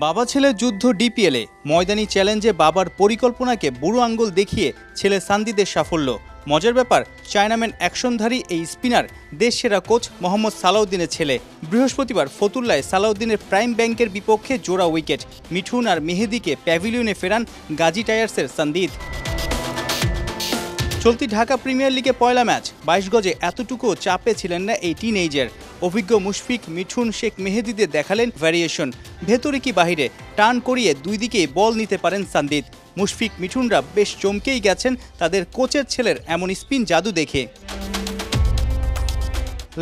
বাবা ছেলের যুদ্ধ ডিপিএলে ময়দানি চ্যালেঞ্জে বাবার পরিকল্পনাকে বুড়ো আঙ্গুল দেখিয়ে ছেলে সান্দিদের সাফল্য। মজার ব্যাপার, চায়নাম্যান অ্যাকশনধারী এই স্পিনার দেশ সেরা কোচ মোহাম্মদ সালাউদ্দিনের ছেলে। বৃহস্পতিবার ফতুল্লায় সালাউদ্দিনের প্রাইম ব্যাংকের বিপক্ষে জোড়া উইকেট। মিঠুন আর মেহেদিকে প্যাভিলিয়নে ফেরান গাজী টায়ার্সের সান্দিদ। চলতি ঢাকা প্রিমিয়ার লিগে পয়লা ম্যাচ, 22 গজে এতটুকুও চাপে ছিলেন না এই টিনএজার। অভিজ্ঞ মুশফিক, মিঠুন, শেখ মেহেদিদের দেখালেন ভ্যারিয়েশন। ভেতরে কি বাহিরে টার্ন করিয়ে দুই দিকেই বল নিতে পারেন সান্দিদ। মুশফিক, মিঠুনরা বেশ চমকেই গেছেন তাদের কোচের ছেলের এমন স্পিন জাদু দেখে।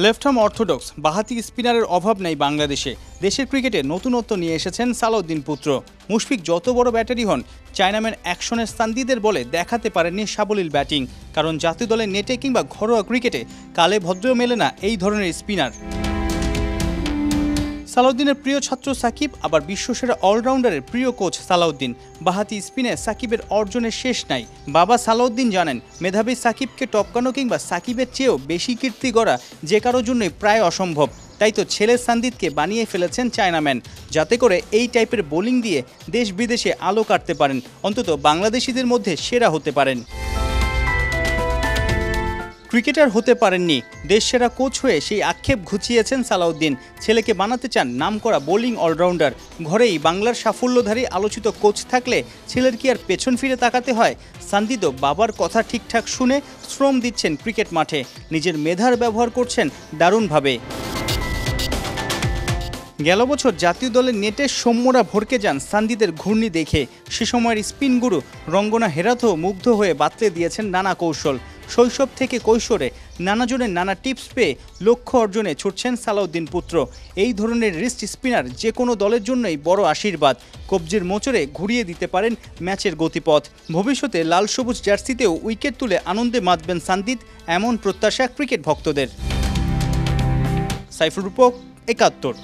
লেফট আর্ম অর্থোডক্স বাঁহাতি স্পিনারের অভাব নেই বাংলাদেশে। দেশের ক্রিকেটে নতুনত্ব নিয়ে এসেছেন সালাউদ্দিন পুত্র। মুশফিক যত বড় ব্যাটারি হন, চায়নাম্যান অ্যাকশনের সান্দিদের বলে দেখাতে পারেননি সাবলীল ব্যাটিং। কারণ জাতীয় দলের নেটে কিংবা ঘরোয়া ক্রিকেটে কালে ভদ্র মেলে না এই ধরনের স্পিনার। সালাউদ্দিনের প্রিয় ছাত্র সাকিব, আবার বিশ্বসেরা অলরাউন্ডারের প্রিয় কোচ সালাউদ্দিন। বাঁহাতি স্পিনে সাকিবের অর্জনের শেষ নাই। বাবা সালাউদ্দিন জানেন, মেধাবী সাকিবকে টপকানো কিংবা সাকিবের চেয়েও বেশি কীর্তি গড়া যে কারোর জন্যই প্রায় অসম্ভব। তাই তো ছেলে সান্দিদকে বানিয়ে ফেলেছেন চায়নাম্যান, যাতে করে এই টাইপের বোলিং দিয়ে দেশ বিদেশে আলো কাটতে পারেন, অন্তত বাংলাদেশিদের মধ্যে সেরা হতে পারেন। ক্রিকেটার হতে পারেননি, দেশ সেরা কোচ হয়ে সেই আক্ষেপ ঘুচিয়েছেন সালাউদ্দিন। ছেলেকে বানাতে চান নামকরা বোলিং অলরাউন্ডার। ঘরেই বাংলার সাফল্যধারী আলোচিত কোচ থাকলে ছেলের কি আর পেছন ফিরে তাকাতে হয়? সান্দিদও বাবার কথা ঠিকঠাক শুনে শ্রম দিচ্ছেন ক্রিকেট মাঠে। নিজের মেধার ব্যবহার করছেন দারুণভাবে। গেল বছর জাতীয় দলের নেটে সৌম্যরা ভরকে যান সান্দিদের ঘূর্ণি দেখে। সে সময়ের স্পিন গুরু রঙ্গনা হেরাথও মুগ্ধ হয়ে বাতলে দিয়েছেন নানা কৌশল। শৈশব থেকে কৈশোরে নানাজনের নানা টিপস পেয়ে লক্ষ্য অর্জনে ছুটছেন সালাউদ্দিন পুত্র। এই ধরনের রিস্ট স্পিনার যে কোনো দলের জন্যই বড় আশীর্বাদ। কবজির মোচড়ে ঘুরিয়ে দিতে পারেন ম্যাচের গতিপথ। ভবিষ্যতে লাল সবুজ জার্সিতেও উইকেট তুলে আনন্দে মাতবেন সান্দিদ, এমন প্রত্যাশা ক্রিকেট ভক্তদের। সাইফুল রূপক, ৭১।